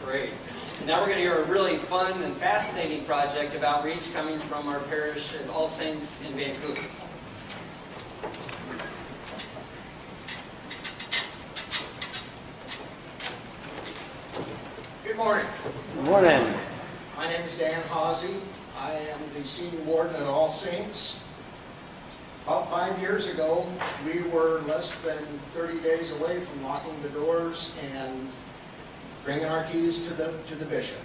Great. And now we're going to hear a really fun and fascinating project of outreach coming from our parish at All Saints in Vancouver. Good morning. Good morning. My name is Dan Hawsey. I am the senior warden at All Saints. About 5 years ago, we were less than 30 days away from locking the doors and bringing our keys to the bishop.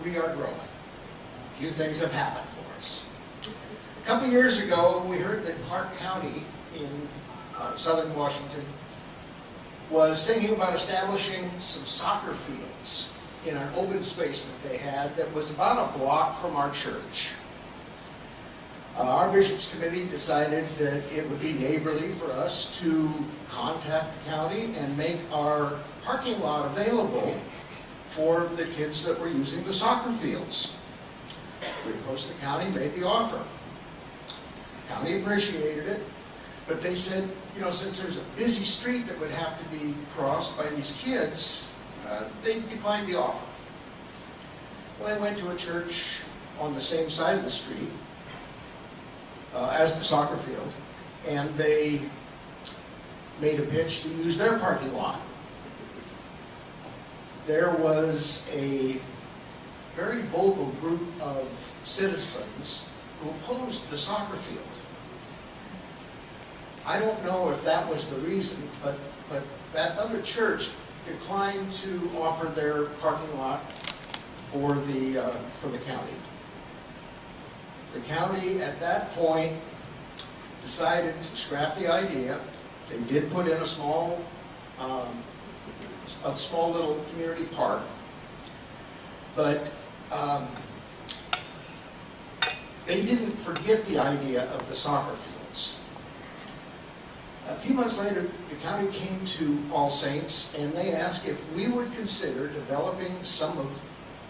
We are growing. A few things have happened for us. A couple years ago, we heard that Clark County in southern Washington was thinking about establishing some soccer fields in an open space that they had that was about a block from our church. Our Bishops' Committee decided that it would be neighborly for us to contact the county and make our parking lot available for the kids that were using the soccer fields. We approached the county, made the offer. The county appreciated it, but they said, you know, since there's a busy street that would have to be crossed by these kids, they declined the offer. Well, I went to a church on the same side of the street as the soccer field, and they made a pitch to use their parking lot. There was a very vocal group of citizens who opposed the soccer field. I don't know if that was the reason, but that other church declined to offer their parking lot for the county. The county at that point decided to scrap the idea. They did put in a small little community park, but they didn't forget the idea of the soccer fields. A few months later, the county came to All Saints and they asked if we would consider developing some of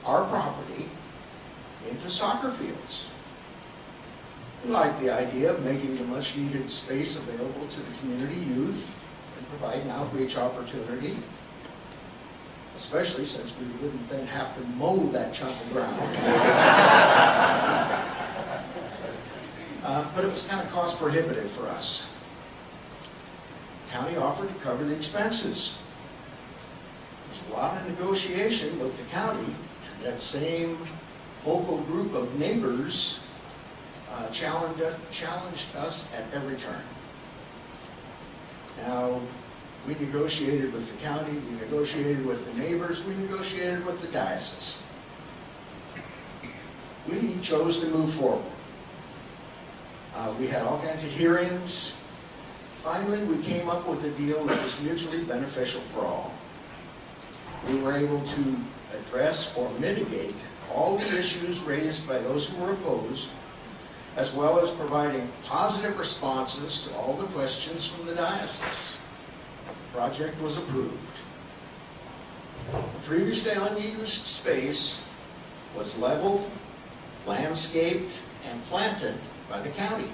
our property into soccer fields. We liked the idea of making the much needed space available to the community youth and provide an outreach opportunity, especially since we wouldn't then have to mow that chunk of ground. But it was kind of cost prohibitive for us. The county offered to cover the expenses. There's a lot of negotiation with the county. That same vocal group of neighbors challenged us at every turn. Now, we negotiated with the county, we negotiated with the neighbors, we negotiated with the diocese. We chose to move forward. We had all kinds of hearings. Finally, we came up with a deal that was mutually beneficial for all. We were able to address or mitigate all the issues raised by those who were opposed, as well as providing positive responses to all the questions from the diocese. The project was approved. The previously unused space was leveled, landscaped, and planted by the county.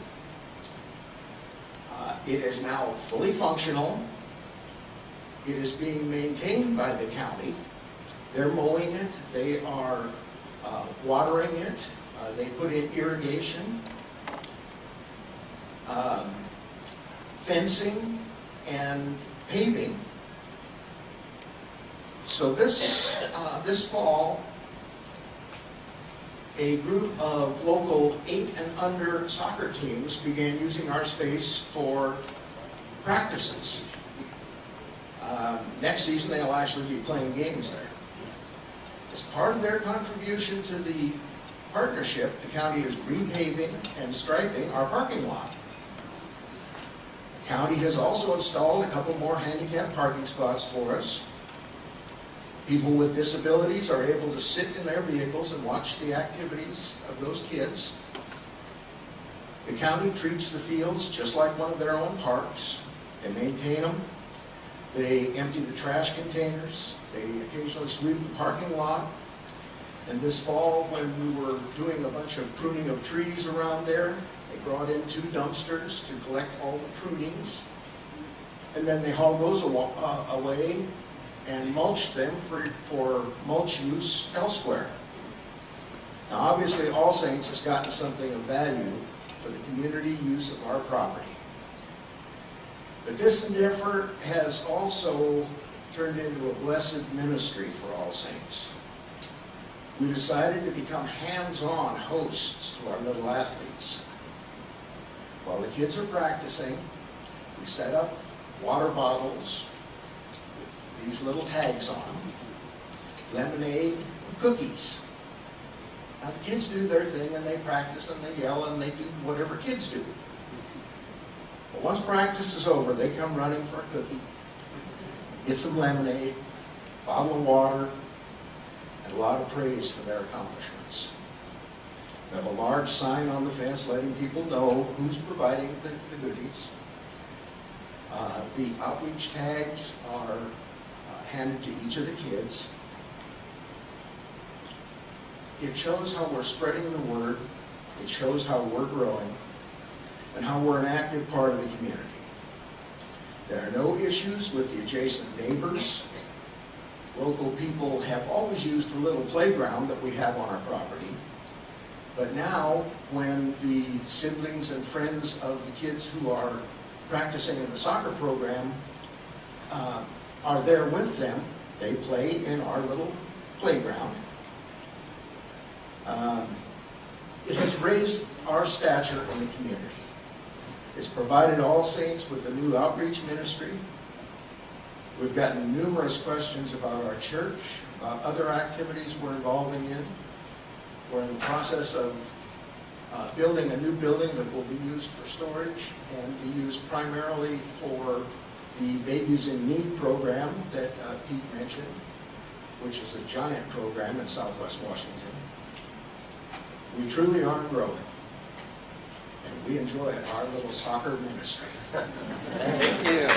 It is now fully functional. It is being maintained by the county. They're mowing it, they are watering it, they put in irrigation, fencing, and paving. So this fall, a group of local 8 and under soccer teams began using our space for practices. Next season, they'll actually be playing games there. As part of their contribution to the partnership, the county is repaving and striping our parking lot. The county has also installed a couple more handicap parking spots for us. People with disabilities are able to sit in their vehicles and watch the activities of those kids. The county treats the fields just like one of their own parks. They maintain them. They empty the trash containers. They occasionally sweep the parking lot. And this fall, when we were doing a bunch of pruning of trees around there, they brought in 2 dumpsters to collect all the prunings. And then they hauled those away and mulched them for mulch use elsewhere. Now obviously All Saints has gotten something of value for the community use of our property. But this endeavor has also turned into a blessed ministry for All Saints. We decided to become hands-on hosts to our little athletes. While the kids are practicing, we set up water bottles with these little tags on them, lemonade, and cookies. Now the kids do their thing and they practice and they yell and they do whatever kids do. But once practice is over, they come running for a cookie, get some lemonade, bottle of water, and a lot of praise for their accomplishments. We have a large sign on the fence letting people know who's providing the goodies. The outreach tags are handed to each of the kids. It shows how we're spreading the word, it shows how we're growing, and how we're an active part of the community. There are no issues with the adjacent neighbors. Local people have always used the little playground that we have on our property. But now, when the siblings and friends of the kids who are practicing in the soccer program are there with them, they play in our little playground. It has raised our stature in the community. It's provided All Saints with a new outreach ministry. We've gotten numerous questions about our church, about other activities we're involving in. We're in the process of building a new building that will be used for storage and be used primarily for the Babies in Need program that Pete mentioned, which is a giant program in Southwest Washington. We truly are growing, and we enjoy our little soccer ministry. Thank you.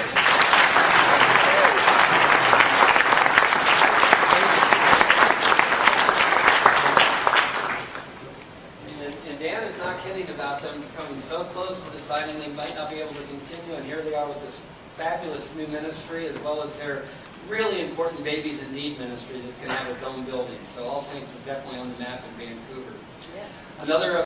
And Dan is not kidding about them coming so close to deciding they might not be able to continue, and here they are with this fabulous new ministry, as well as their really important Babies in Need ministry that's going to have its own building. So All Saints is definitely on the map in Vancouver. Yes. Another